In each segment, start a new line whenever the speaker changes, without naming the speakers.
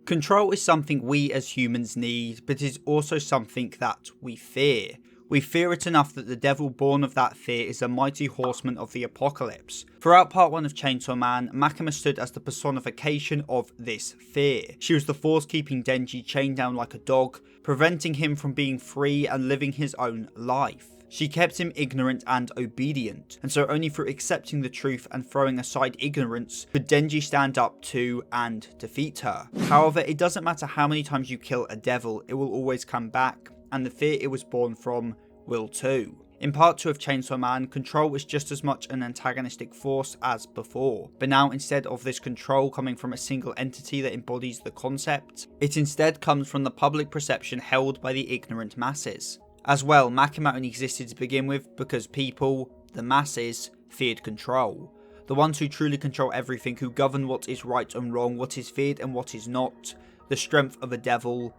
Control is something we as humans need, but is also something that we fear. We fear it enough that the devil born of that fear is a mighty horseman of the apocalypse. Throughout part 1 of Chainsaw Man, Makima stood as the personification of this fear. She was the force keeping Denji chained down like a dog, preventing him from being free and living his own life. She kept him ignorant and obedient, and so only through accepting the truth and throwing aside ignorance could Denji stand up to and defeat her. However, it doesn't matter how many times you kill a devil, it will always come back, and the fear it was born from will too. In part 2 of Chainsaw Man, control is just as much an antagonistic force as before, but now instead of this control coming from a single entity that embodies the concept, it instead comes from the public perception held by the ignorant masses. As well, Makima only existed to begin with because people, the masses, feared control. The ones who truly control everything, who govern what is right and wrong, what is feared and what is not. The strength of a devil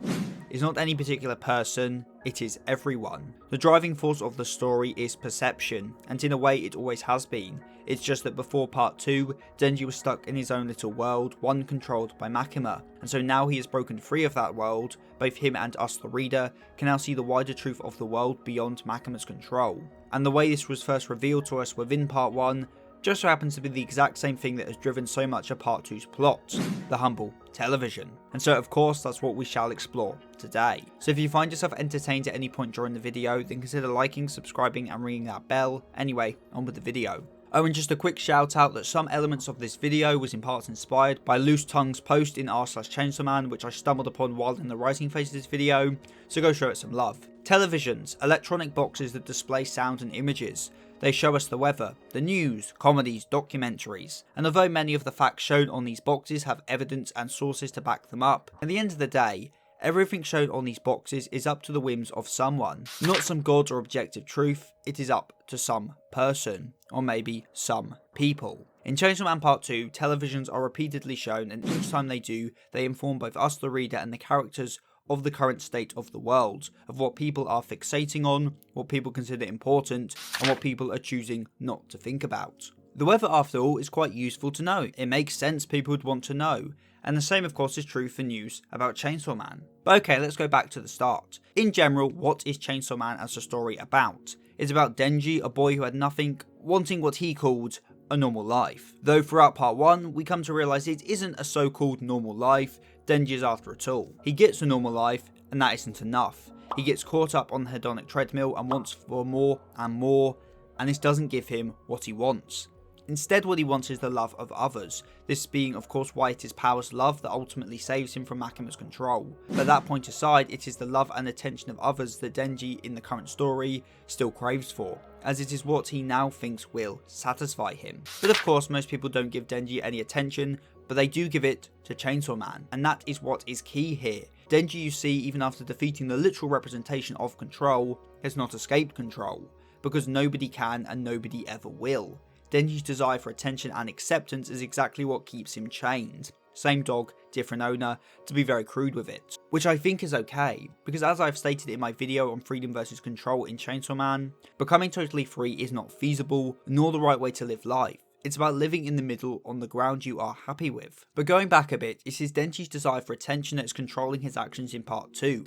is not any particular person, it is everyone. The driving force of the story is perception, and in a way it always has been. It's just that before part 2, Denji was stuck in his own little world, one controlled by Makima, and so now he has broken free of that world. Both him and us, the reader, can now see the wider truth of the world beyond Makima's control. And the way this was first revealed to us within part 1 just so happens to be the exact same thing that has driven so much of part 2's plot, the humble television. And so of course that's what we shall explore today. So if you find yourself entertained at any point during the video, then consider liking, subscribing and ringing that bell. Anyway, on with the video. Oh, and just a quick shout out that some elements of this video was in parts inspired by Loose Tongue's post in r/Chainsaw Man, which I stumbled upon while in the writing phase of this video, so go show it some love. Televisions, electronic boxes that display sound and images. They show us the weather, the news, comedies, documentaries, and although many of the facts shown on these boxes have evidence and sources to back them up, at the end of the day, everything shown on these boxes is up to the whims of someone. Not some god or objective truth, it is up to some person, or maybe some people. In Chainsaw Man Part 2, televisions are repeatedly shown, and each time they do, they inform both us the reader and the characters of the current state of the world, of what people are fixating on, what people consider important, and what people are choosing not to think about. The weather, after all, is quite useful to know. It makes sense people would want to know. And the same of course is true for news about Chainsaw Man. But okay, let's go back to the start. In general, what is Chainsaw Man as a story about? It's about Denji, a boy who had nothing, wanting what he called a normal life. Though throughout part 1, we come to realise it isn't a so-called normal life Denji is after at all. He gets a normal life, and that isn't enough. He gets caught up on the hedonic treadmill and wants for more, and this doesn't give him what he wants. Instead, what he wants is the love of others, this being of course why it is Power's love that ultimately saves him from Makima's control. But that point aside, it is the love and attention of others that Denji, in the current story, still craves for, as it is what he now thinks will satisfy him. But of course, most people don't give Denji any attention, but they do give it to Chainsaw Man, and that is what is key here. Denji, you see, even after defeating the literal representation of control, has not escaped control, because nobody can and nobody ever will. Denji's desire for attention and acceptance is exactly what keeps him chained. Same dog, different owner, to be very crude with it. Which I think is okay, because as I've stated in my video on freedom versus control in Chainsaw Man, becoming totally free is not feasible, nor the right way to live life. It's about living in the middle on the ground you are happy with. But going back a bit, it is Denji's desire for attention that is controlling his actions in part 2,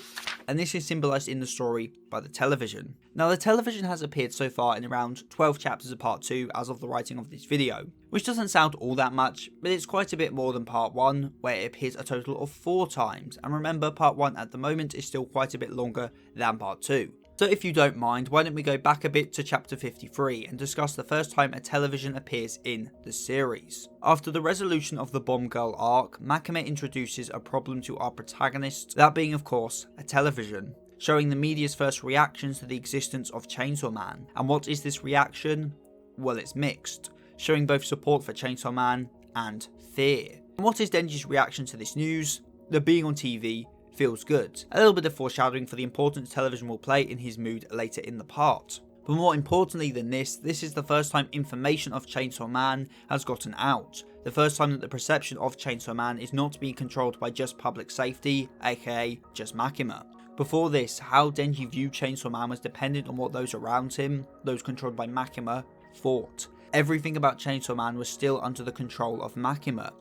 and this is symbolised in the story by the television. Now the television has appeared so far in around 12 chapters of part 2 as of the writing of this video, which doesn't sound all that much, but it's quite a bit more than part 1, where it appears a total of 4 times, and remember part 1 at the moment is still quite a bit longer than part 2. So if you don't mind, why don't we go back a bit to chapter 53 and discuss the first time a television appears in the series. After the resolution of the Bomb Girl arc, Makima introduces a problem to our protagonist, that being of course a television, showing the media's first reactions to the existence of Chainsaw Man. And what is this reaction? Well, it's mixed, showing both support for Chainsaw Man and fear. And what is Denji's reaction to this news? That being on TV feels good. A little bit of foreshadowing for the importance television will play in his mood later in the part. But more importantly than this is the first time information of Chainsaw Man has gotten out. The first time that the perception of Chainsaw Man is not being controlled by just public safety, aka just Makima. Before this, how Denji viewed Chainsaw Man was dependent on what those around him, those controlled by Makima, thought. Everything about Chainsaw Man was still under the control of Makima.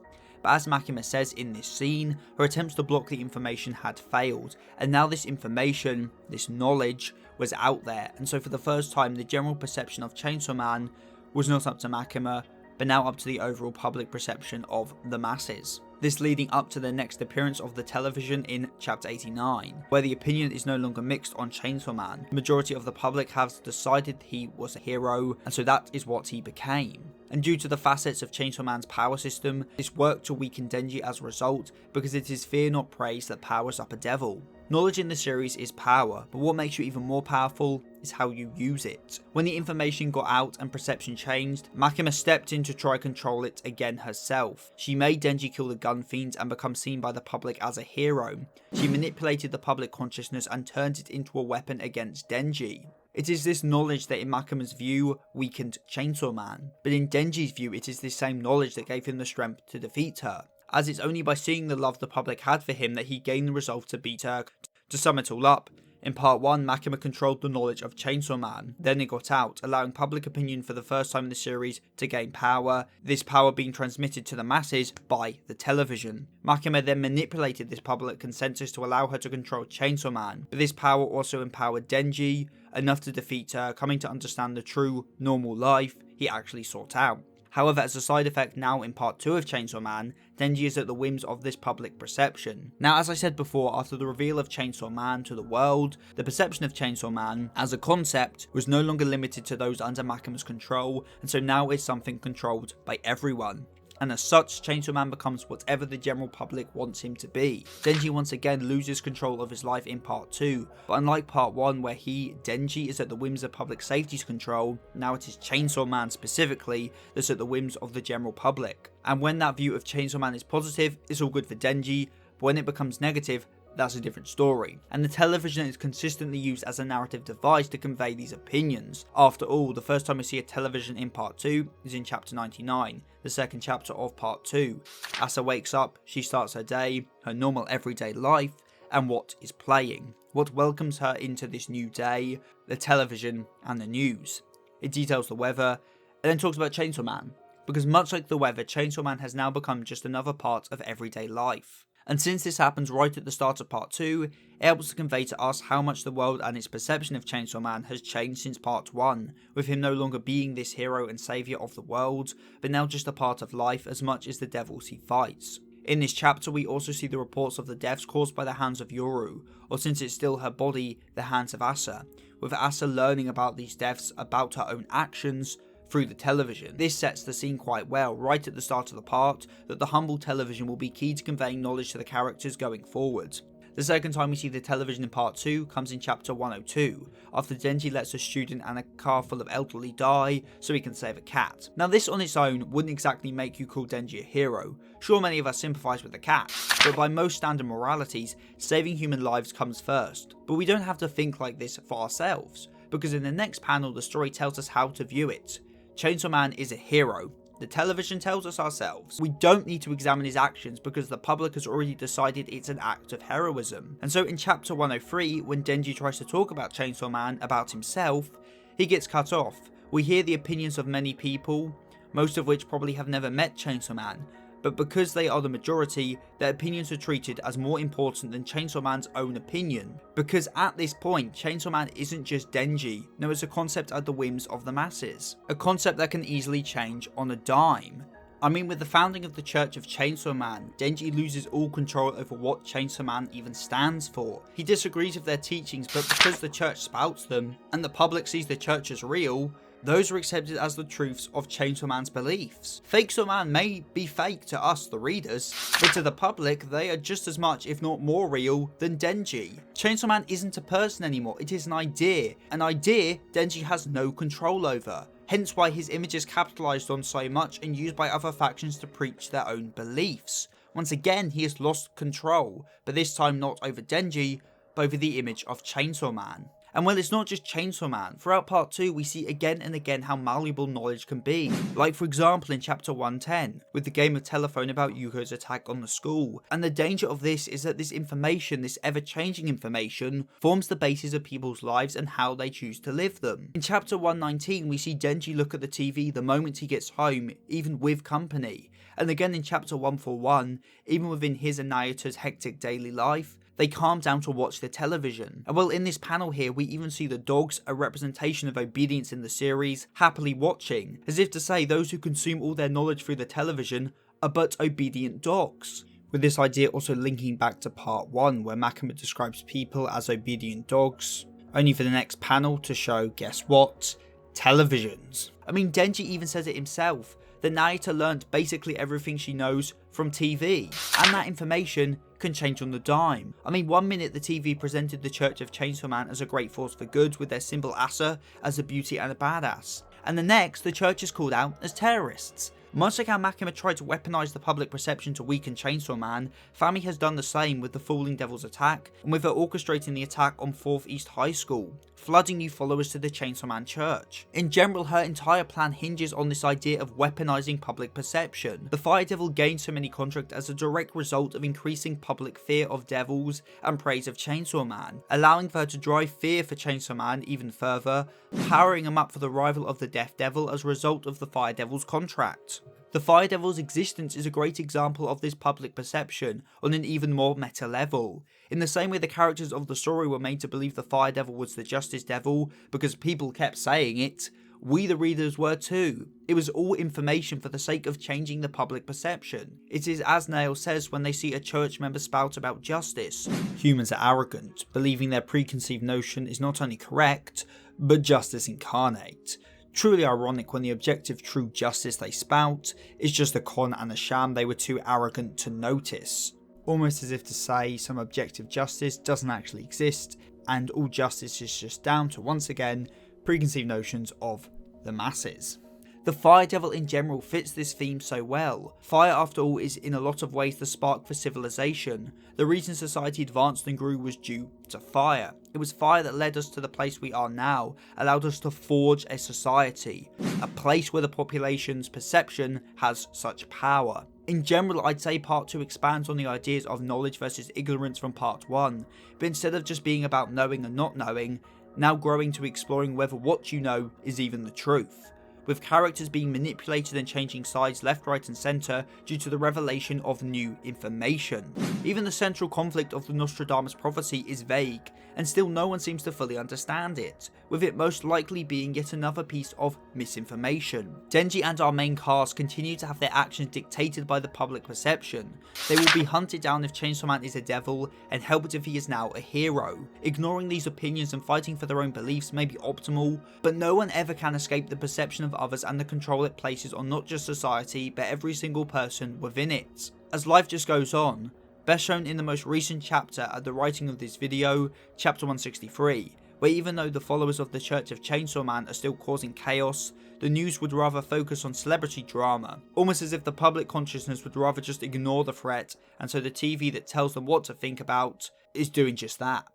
but as Makima says in this scene, her attempts to block the information had failed, and now this information, this knowledge, was out there, and so for the first time the general perception of Chainsaw Man was not up to Makima, but now up to the overall public perception of the masses. This leading up to the next appearance of the television in chapter 89, where the opinion is no longer mixed on Chainsaw Man. The majority of the public has decided he was a hero, and so that is what he became. And due to the facets of Chainsaw Man's power system, this worked to weaken Denji as a result, because it is fear not praise that powers up a devil. Knowledge in the series is power, but what makes you even more powerful is how you use it. When the information got out and perception changed, Makima stepped in to try control it again herself. She made Denji kill the gun fiend and become seen by the public as a hero. She manipulated the public consciousness and turned it into a weapon against Denji. It is this knowledge that in Makima's view weakened Chainsaw Man, but in Denji's view it is this same knowledge that gave him the strength to defeat her, as it's only by seeing the love the public had for him that he gained the resolve to beat her. To sum it all up, in part 1, Makima controlled the knowledge of Chainsaw Man, then it got out, allowing public opinion for the first time in the series to gain power, this power being transmitted to the masses by the television. Makima then manipulated this public consensus to allow her to control Chainsaw Man, but this power also empowered Denji, enough to defeat her, coming to understand the true, normal life he actually sought out. However, as a side effect now in part 2 of Chainsaw Man, Denji is at the whims of this public perception. Now, as I said before, after the reveal of Chainsaw Man to the world, the perception of Chainsaw Man as a concept was no longer limited to those under Makima's control, and so now it's something controlled by everyone. And as such, Chainsaw Man becomes whatever the general public wants him to be. Denji once again loses control of his life in part 2, but unlike part 1 where he, Denji, is at the whims of public safety's control, now it is Chainsaw Man specifically that's at the whims of the general public. And when that view of Chainsaw Man is positive, it's all good for Denji, but when it becomes negative, that's a different story. And the television is consistently used as a narrative device to convey these opinions. After all, the first time we see a television in part 2 is in chapter 99, the second chapter of part 2. Asa wakes up, she starts her day, her normal everyday life, and what is playing? What welcomes her into this new day? The television and the news. It details the weather, and then talks about Chainsaw Man. Because much like the weather, Chainsaw Man has now become just another part of everyday life. And since this happens right at the start of part 2, it helps to convey to us how much the world and its perception of Chainsaw Man has changed since part 1, with him no longer being this hero and saviour of the world, but now just a part of life as much as the devils he fights. In this chapter we also see the reports of the deaths caused by the hands of Yoru, or since it's still her body, the hands of Asa, with Asa learning about these deaths, about her own actions, through the television. This sets the scene quite well right at the start of the part that the humble television will be key to conveying knowledge to the characters going forward. The second time we see the television in part 2 comes in chapter 102, after Denji lets a student and a car full of elderly die so he can save a cat. Now this on its own wouldn't exactly make you call Denji a hero. Sure, many of us sympathise with the cat, but by most standard moralities, saving human lives comes first. But we don't have to think like this for ourselves, because in the next panel the story tells us how to view it. Chainsaw Man is a hero. The television tells us ourselves. We don't need to examine his actions because the public has already decided it's an act of heroism. And so in chapter 103, when Denji tries to talk about Chainsaw Man, about himself, he gets cut off. We hear the opinions of many people, most of which probably have never met Chainsaw Man, but because they are the majority, their opinions are treated as more important than Chainsaw Man's own opinion. Because at this point, Chainsaw Man isn't just Denji, no, it's a concept at the whims of the masses. A concept that can easily change on a dime. I mean, with the founding of the Church of Chainsaw Man, Denji loses all control over what Chainsaw Man even stands for. He disagrees with their teachings, but because the church spouts them, and the public sees the church as real, those are accepted as the truths of Chainsaw Man's beliefs. Fake Saw Man may be fake to us, the readers, but to the public, they are just as much, if not more real, than Denji. Chainsaw Man isn't a person anymore, it is an idea Denji has no control over. Hence why his image is capitalised on so much and used by other factions to preach their own beliefs. Once again, he has lost control, but this time not over Denji, but over the image of Chainsaw Man. And well, it's not just Chainsaw Man. Throughout part 2, we see again and again how malleable knowledge can be. Like for example in chapter 110, with the game of telephone about Yuko's attack on the school. And the danger of this is that this information, this ever-changing information, forms the basis of people's lives and how they choose to live them. In chapter 119, we see Denji look at the TV the moment he gets home, even with company. And again in chapter 141, even within his and Nayuta's hectic daily life, they calm down to watch the television. And well, in this panel here, we even see the dogs, a representation of obedience in the series, happily watching, as if to say those who consume all their knowledge through the television are but obedient dogs. With this idea also linking back to part 1, where Makima describes people as obedient dogs, only for the next panel to show, guess what? Televisions. I mean, Denji even says it himself, that Nayuta learnt basically everything she knows from TV, and that information can change on the dime. I mean, one minute the TV presented the Church of Chainsaw Man as a great force for good with their symbol Asa as a beauty and a badass, and the next the church is called out as terrorists. Much like how Makima tried to weaponize the public perception to weaken Chainsaw Man, Fami has done the same with the Falling Devil's attack, and with her orchestrating the attack on 4th East High School, flooding new followers to the Chainsaw Man church. In general, her entire plan hinges on this idea of weaponizing public perception. The Fire Devil gained so many contracts as a direct result of increasing public fear of devils and praise of Chainsaw Man, allowing her to drive fear for Chainsaw Man even further, powering him up for the rival of the Death Devil as a result of the Fire Devil's contract. The Fire Devil's existence is a great example of this public perception on an even more meta level. In the same way the characters of the story were made to believe the Fire Devil was the Justice Devil because people kept saying it, we the readers were too. It was all information for the sake of changing the public perception. It is as Nail says when they see a church member spout about justice. Humans are arrogant, believing their preconceived notion is not only correct, but justice incarnate. Truly ironic when the objective true justice they spout is just a con and a sham they were too arrogant to notice. Almost as if to say some objective justice doesn't actually exist and all justice is just down to, once again, preconceived notions of the masses. The Fire Devil in general fits this theme so well. Fire, after all, is in a lot of ways the spark for civilization. The reason society advanced and grew was due to fire. It was fire that led us to the place we are now, allowed us to forge a society, a place where the population's perception has such power. In general, I'd say part 2 expands on the ideas of knowledge versus ignorance from part 1, but instead of just being about knowing and not knowing, now growing to exploring whether what you know is even the truth, with characters being manipulated and changing sides left, right and centre due to the revelation of new information. Even the central conflict of the Nostradamus prophecy is vague, and still no one seems to fully understand it, with it most likely being yet another piece of misinformation. Denji and our main cast continue to have their actions dictated by the public perception. They will be hunted down if Chainsaw Man is a devil, and helped if he is now a hero. Ignoring these opinions and fighting for their own beliefs may be optimal, but no one ever can escape the perception of others and the control it places on not just society, but every single person within it. As life just goes on, best shown in the most recent chapter at the writing of this video, chapter 163, where even though the followers of the Church of Chainsaw Man are still causing chaos, the news would rather focus on celebrity drama, almost as if the public consciousness would rather just ignore the threat, and so the TV that tells them what to think about is doing just that.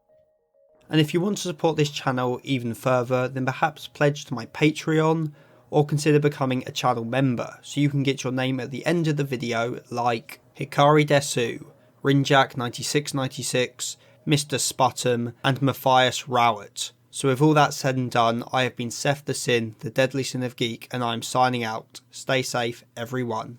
And if you want to support this channel even further, then perhaps pledge to my Patreon, or consider becoming a channel member, so you can get your name at the end of the video like Hikari Desu, Rinjak9696, Mr. Sputum, and Matthias Rowett. So with all that said and done, I have been Seth the Sin, the Deadly Sin of Geek, and I'm signing out. Stay safe, everyone.